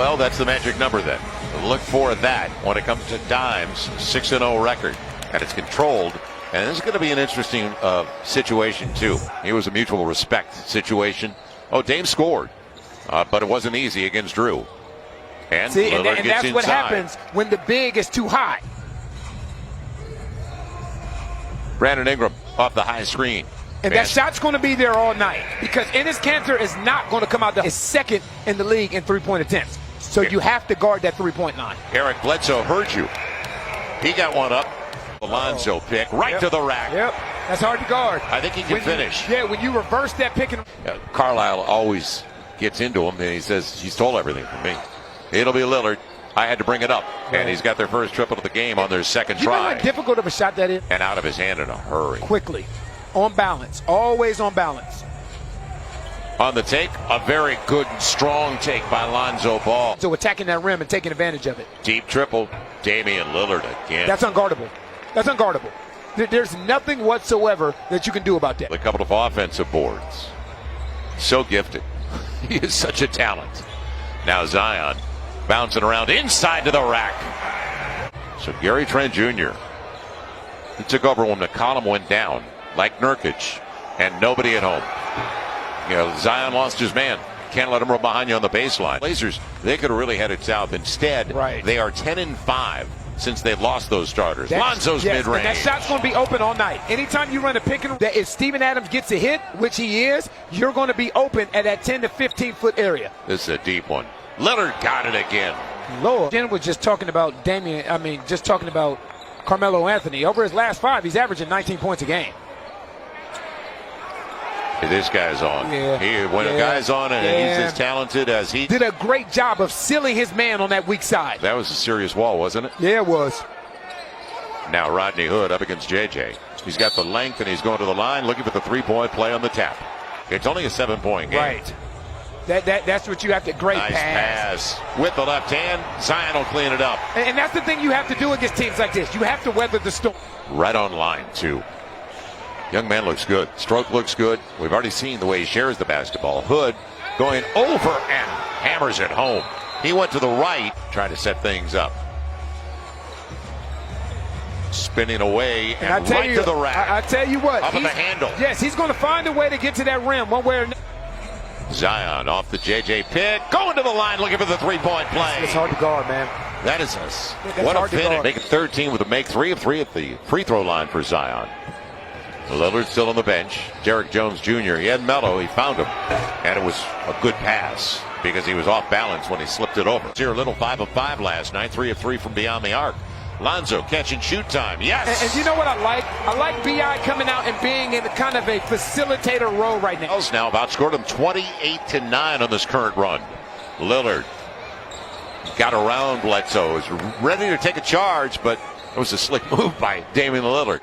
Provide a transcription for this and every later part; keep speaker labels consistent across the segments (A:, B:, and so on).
A: Well, that's the magic number then. Look for that when it comes to dimes. 6-0 record, and it's controlled. And this is going to be an interesting situation too. It was a mutual respect situation. Oh, Dame scored, but it wasn't easy against Drew. And
B: see, and
A: gets
B: that's
A: inside.
B: what happens when the big is too high.
A: Brandon Ingram off the high screen.
B: And that shot's going to be there all night because Enes Kanter is not going to come out. Is second in the league in three-point attempts. So you have to guard that three-point line.
A: Eric Bledsoe heard you. He got one up. Alonzo pick right to the rack.
B: Yep, that's hard to guard.
A: I think he can finish.
B: When you reverse that pick and
A: Carlisle always gets into him, and he says he stole everything from me. It'll be Lillard. I had to bring it up, and he's got their first triple of the game on their second try.
B: You know how difficult of a shot that is?
A: And out of his hand in a hurry.
B: Quickly, on balance, always on balance.
A: On the take, a very good and strong take by Lonzo Ball.
B: So attacking that rim and taking advantage of it.
A: Deep triple, Damian Lillard again.
B: That's unguardable. That's unguardable. There's nothing whatsoever that you can do about that.
A: A couple of offensive boards. So gifted. He is such a talent. Now Zion bouncing around inside to the rack. So Gary Trent Jr. He took over when McCollum went down, like Nurkic, and nobody at home. You know, Zion lost his man. Can't let him run behind you on the baseline. Blazers, they could have really headed south. Instead, they are 10-5 since they've lost those starters. Lonzo's mid-range.
B: And that shot's going to be open all night. Anytime you run a pick and roll, that if Steven Adams gets a hit, which he is, you're going to be open at that 10 to 15-foot area.
A: This is a deep one. Lillard got it again.
B: Lord. Jen was just talking about just talking about Carmelo Anthony. Over his last 5, he's averaging 19 points a game.
A: This guy's on. When a guy's on and he's as talented as he
B: did a great job of sealing his man on that weak side.
A: That was a serious wall, wasn't it?
B: Yeah, it was.
A: Now Rodney Hood up against JJ. He's got the length and he's going to the line looking for the three-point play on the tap. It's only a 7-point game.
B: Right. That's what you have to. Great
A: nice pass. With the left hand, Zion will clean it up.
B: And that's the thing you have to do against teams like this. You have to weather the storm.
A: Right on line, too. Young man looks good. Stroke looks good. We've already seen the way he shares the basketball. Hood going over and hammers it home. He went to the right, trying to set things up. Spinning away and right to the rack.
B: I tell you what.
A: Up at the handle.
B: Yes, he's going to find a way to get to that rim one way or another.
A: Zion off the JJ pick. Going to the line looking for the three-point play.
B: It's hard to guard, man.
A: That is us. What a finish. Make it 13 with a make 3 of 3 at the free throw line for Zion. Lillard still on the bench. Derrick Jones Jr. He had Melo. He found him. And it was a good pass because he was off balance when he slipped it over. Here, Little 5 of 5 last night. 3 of 3 from beyond the arc. Lonzo catch and shoot time. Yes.
B: And you know what I like? I like B.I. coming out and being in kind of a facilitator role right now.
A: Now have outscored them 28-9 on this current run. Lillard got around Bledsoe. Was ready to take a charge, but it was a slick move by Damian Lillard.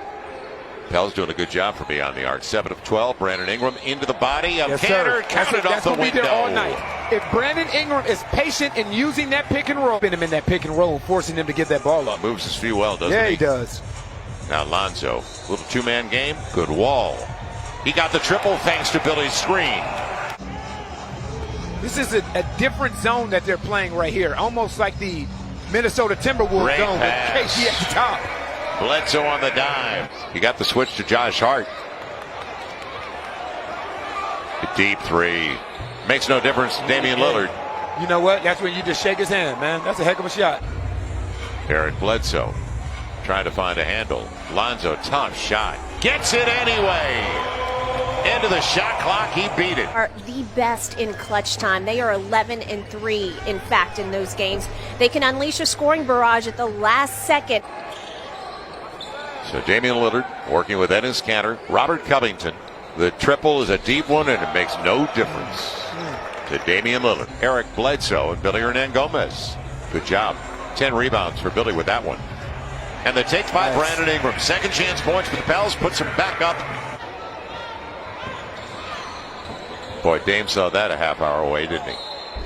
A: Pell's doing a good job for beyond the arc. 7 of 12. Brandon Ingram into the body of Kanter. Counted off the window.
B: All night. If Brandon Ingram is patient in using that pick and roll, pin him in that pick and roll, forcing him to get that ball up.
A: Moves his feet well, doesn't he?
B: Yeah, he does.
A: Now Lonzo, little two-man game. Good wall. He got the triple thanks to Billy's screen.
B: This is a different zone that they're playing right here. Almost like the Minnesota Timberwolves zone with KG at the top.
A: Bledsoe on the dime. He got the switch to Josh Hart. A deep 3. Makes no difference to Damian Lillard.
B: You know what? That's when you just shake his hand, man. That's a heck of a shot.
A: Eric Bledsoe trying to find a handle. Lonzo, tough shot. Gets it anyway. End of the shot clock. He beat it.
C: Are the best in clutch time. They are 11-3, in fact, in those games. They can unleash a scoring barrage at the last second.
A: So Damian Lillard working with Enes Kanter, Robert Covington. The triple is a deep one, and it makes no difference to Damian Lillard. Eric Bledsoe and Billy Hernangomez. Good job. 10 rebounds for Billy with that one. And the take by Brandon Ingram. Second chance points for the Pels. Puts him back up. Boy, Dame saw that a half hour away, didn't he?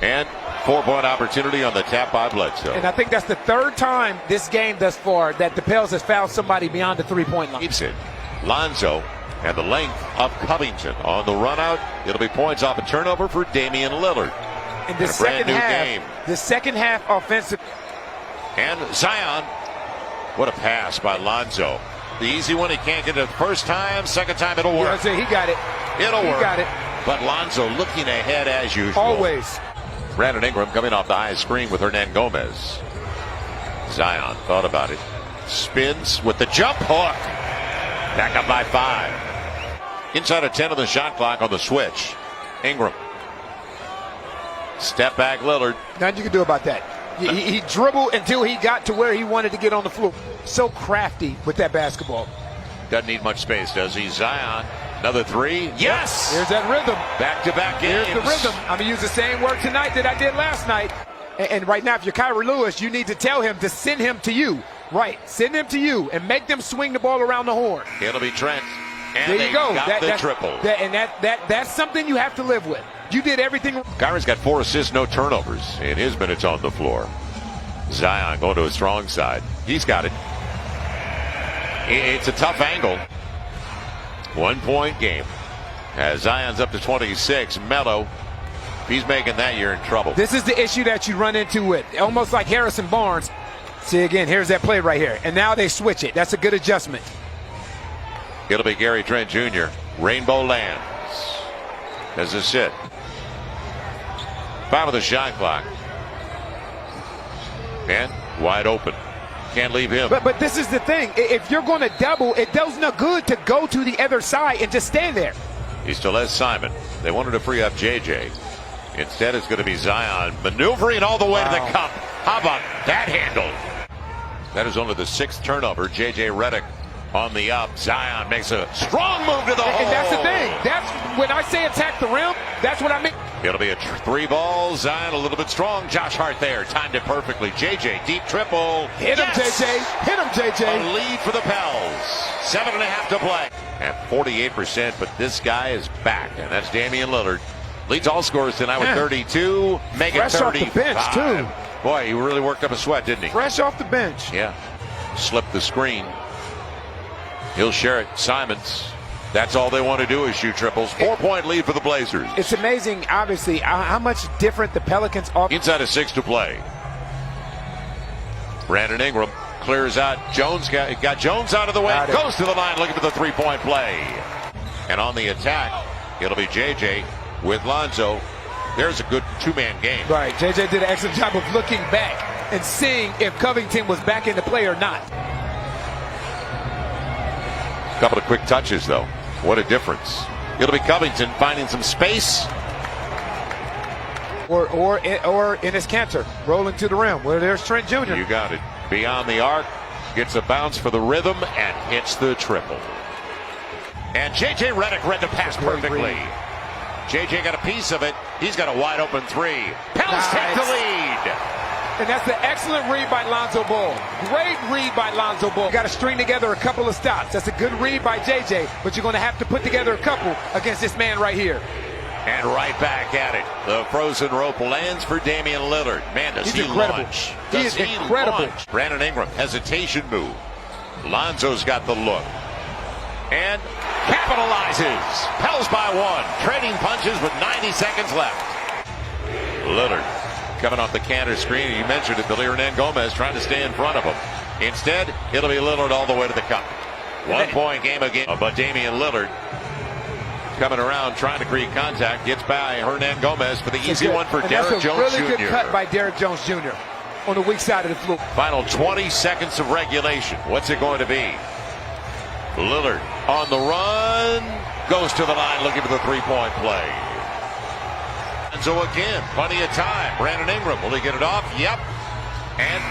A: And 4-point opportunity on the tap by Bledsoe.
B: And I think that's the third time this game thus far that the Pels has found somebody beyond the three-point line.
A: Keeps it. Lonzo and the length of Covington on the run out. It'll be points off a turnover for Damian Lillard.
B: And the second half offensive.
A: And Zion, what a pass by Lonzo. The easy one, he can't get it the first time. Second time, it'll work.
B: He got it.
A: It'll work.
B: He got it.
A: But Lonzo looking ahead as usual.
B: Always.
A: Brandon Ingram coming off the high screen with Hernan Gomez. Zion thought about it. Spins with the jump hook. Back up by 5. Inside of 10 of the shot clock on the switch. Ingram. Step back Lillard.
B: Nothing you can do about that. He dribbled until he got to where he wanted to get on the floor. So crafty with that basketball.
A: Doesn't need much space, does he? Zion, another 3. Yes!
B: There's that rhythm.
A: Back-to-back games.
B: Here's the rhythm. I'm going to use the same word tonight that I did last night. And right now, if you're Kyrie Lewis, you need to tell him to send him to you. Right. Send him to you and make them swing the ball around the horn.
A: It'll be Trent. And
B: there you go.
A: Got the triple.
B: That's something you have to live with. You did everything.
A: Kyrie's got 4 assists, no turnovers in his minutes on the floor. Zion going to his strong side. He's got it. It's a tough angle. 1-point game. As Zion's up to 26. Melo, if he's making that, you're in trouble.
B: This is the issue that you run into with almost like Harrison Barnes. See again, here's that play right here. And now they switch it. That's a good adjustment.
A: It'll be Gary Trent Jr. Rainbow lands. As a sit. 5 of the shot clock. And wide open. Can't leave him.
B: But this is the thing. If you're going to double, it does no good to go to the other side and just stand there.
A: He still has Simon. They wanted to free up JJ. Instead, it's going to be Zion maneuvering all the way to the cup. How about that handle? That is only the 6th turnover. JJ Redick on the up. Zion makes a strong move to the hole.
B: And that's the thing. That's when I say attack the rim, that's what I mean.
A: It'll be a 3 ball. Zion a little bit strong. Josh Hart there. Timed it perfectly. JJ, deep triple.
B: Hit him, JJ. Hit him, JJ.
A: A lead for the Pels. 7.5 to play. At 48%, but this guy is back. And that's Damian Lillard. Leads all scorers tonight with 32. Make it 35.
B: Fresh off the bench, too.
A: Boy, he really worked up a sweat, didn't he?
B: Fresh off the bench.
A: Yeah. Slipped the screen. He'll share it. Simons. That's all they want to do is shoot triples. 4-point lead for the Blazers.
B: It's amazing, obviously, how much different the Pelicans are.
A: Inside of 6 to play. Brandon Ingram clears out. Jones got Jones out of the way. Goes to the line looking for the 3-point play. And on the attack, it'll be JJ with Lonzo. There's a good 2-man game.
B: Right. JJ did an excellent job of looking back and seeing if Covington was back in the play or not.
A: A couple of quick touches, though. What a difference. It'll be Covington finding some space.
B: Or in his canter, rolling to the rim. Well, there's Trent Jr.
A: You got it. Beyond the arc, gets a bounce for the rhythm, and hits the triple. And J.J. Redick read the pass perfectly. J.J. got a piece of it. He's got a wide open 3. Pels take the lead.
B: And that's the excellent read by Lonzo Ball. Great read by Lonzo Ball. Got to string together a couple of stops. That's a good read by JJ, but you're going to have to put together a couple against this man right here.
A: And right back at it. The frozen rope lands for Damian Lillard. Man, does he launch.
B: He is incredible.
A: Brandon Ingram, hesitation move. Lonzo's got the look. And capitalizes. Pels by 1. Trading punches with 90 seconds left. Lillard. Coming off the canter screen, you mentioned it, Billy Hernan Gomez trying to stay in front of him. Instead, it'll be Lillard all the way to the cup. 1-point game again, but Damian Lillard coming around trying to create contact, gets by Hernan Gomez for the easy one for Derrick Jones Jr.
B: That's a really good cut by Derrick Jones Jr. on the weak side of the floor.
A: Final 20 seconds of regulation. What's it going to be? Lillard on the run, goes to the line looking for the 3-point play. And so again, plenty of time. Brandon Ingram, will he get it off? Yep. And